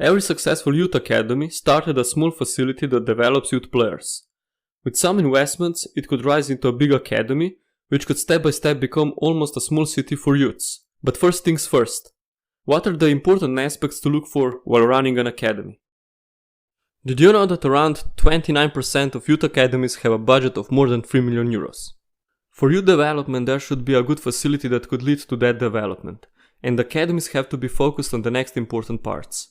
Every successful youth academy started a small facility that develops youth players. With some investments, it could rise into a big academy, which could step by step become almost a small city for youths. But first things first. What are the important aspects to look for while running an academy? Did you know that around 29% of youth academies have a budget of more than 3 million euros? For youth development, there should be a good facility that could lead to that development, and academies have to be focused on the next important parts.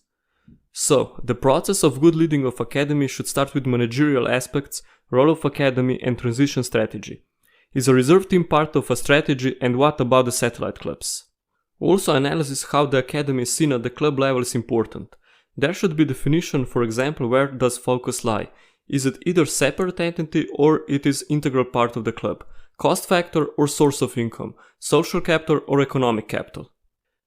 So, the process of good leading of academy should start with managerial aspects, role of academy and transition strategy. Is a reserve team part of a strategy, and what about the satellite clubs? Also, analysis how the academy is seen at the club level is important. There should be definition, for example, where does focus lie? Is it either separate entity or it is integral part of the club? Cost factor or source of income? Social capital or economic capital?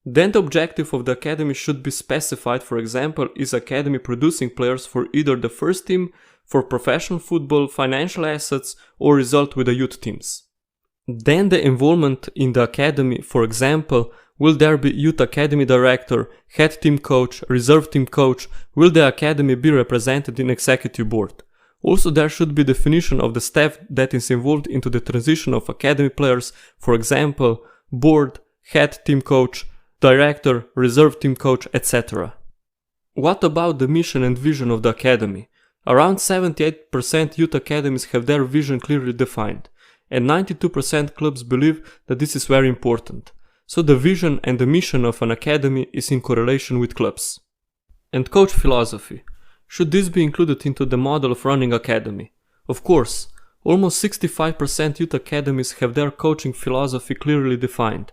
Then the objective of the academy should be specified. For example, is academy producing players for either the first team, for professional football, financial assets, or result with the youth teams? Then the involvement in the academy, for example, will there be youth academy director, head team coach, reserve team coach? Will the academy be represented in executive board? Also, there should be definition of the staff that is involved into the transition of academy players, for example, board, head team coach, director, reserve team coach, etc. What about the mission and vision of the academy? Around 78% youth academies have their vision clearly defined, and 92% clubs believe that this is very important. So the vision and the mission of an academy is in correlation with clubs. And coach philosophy. Should this be included into the model of running academy? Of course, almost 65% youth academies have their coaching philosophy clearly defined.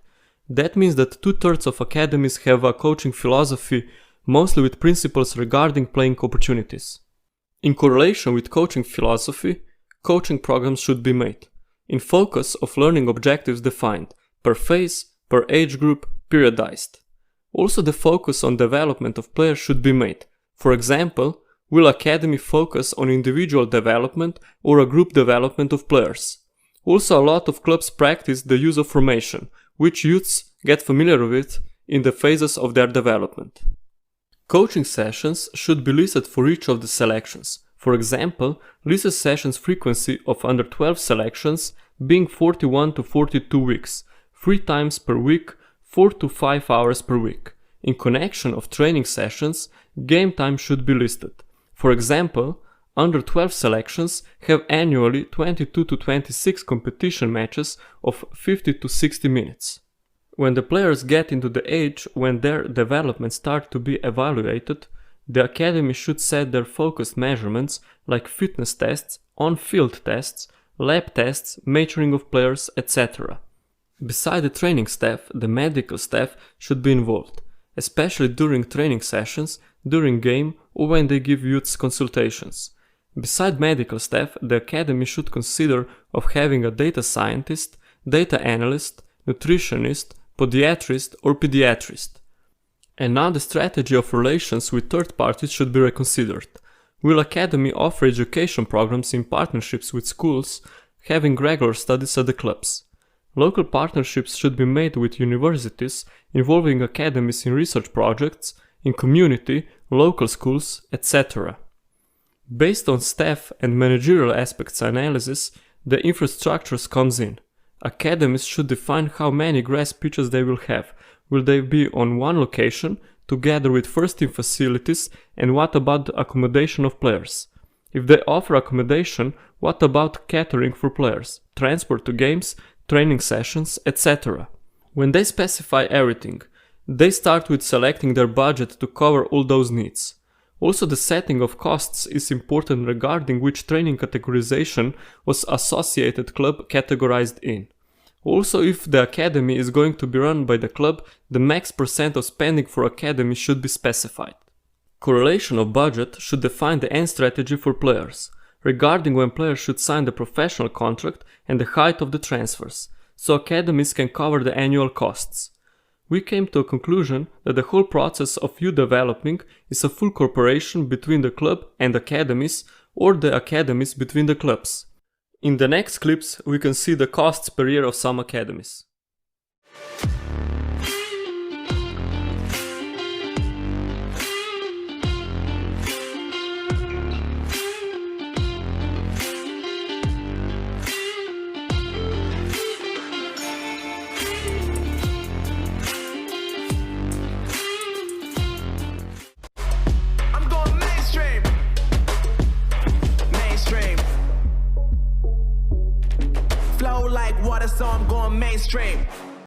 That means that 2/3 of academies have a coaching philosophy, mostly with principles regarding playing opportunities. In correlation with coaching philosophy, coaching programs should be made, in focus of learning objectives defined, per phase, per age group, periodized. Also, the focus on development of players should be made. For example, will academy focus on individual development or a group development of players? Also, a lot of clubs practice the use of formation, which youths get familiar with in the phases of their development. Coaching sessions should be listed for each of the selections. For example, list the sessions frequency of under 12 selections being 41 to 42 weeks, 3 times per week, 4 to 5 hours per week. In connection of training sessions, game time should be listed. For example, under 12 selections have annually 22 to 26 competition matches of 50 to 60 minutes. When the players get into the age when their development starts to be evaluated, the academy should set their focused measurements like fitness tests, on-field tests, lab tests, maturing of players, etc. Beside the training staff, the medical staff should be involved, especially during training sessions, during game, or when they give youths consultations. Beside medical staff, the academy should consider of having a data scientist, data analyst, nutritionist, podiatrist or pediatrist. And now the strategy of relations with third parties should be reconsidered. Will academy offer education programs in partnerships with schools, having regular studies at the clubs? Local partnerships should be made with universities, involving academies in research projects, in community, local schools, etc. Based on staff and managerial aspects analysis, the infrastructures comes in. Academies should define how many grass pitches they will have. Will they be on one location, together with first team facilities, and what about the accommodation of players? If they offer accommodation, what about catering for players, transport to games, training sessions, etc. When they specify everything, they start with selecting their budget to cover all those needs. Also, the setting of costs is important regarding which training categorization was associated club categorized in. Also, if the academy is going to be run by the club, the max % of spending for academy should be specified. Correlation of budget should define the end strategy for players, regarding when players should sign the professional contract and the height of the transfers, so academies can cover the annual costs. We came to a conclusion that the whole process of youth developing is a full cooperation between the club and academies, or the academies between the clubs. In the next clips, we can see the costs per year of some academies. water, so I'm going mainstream.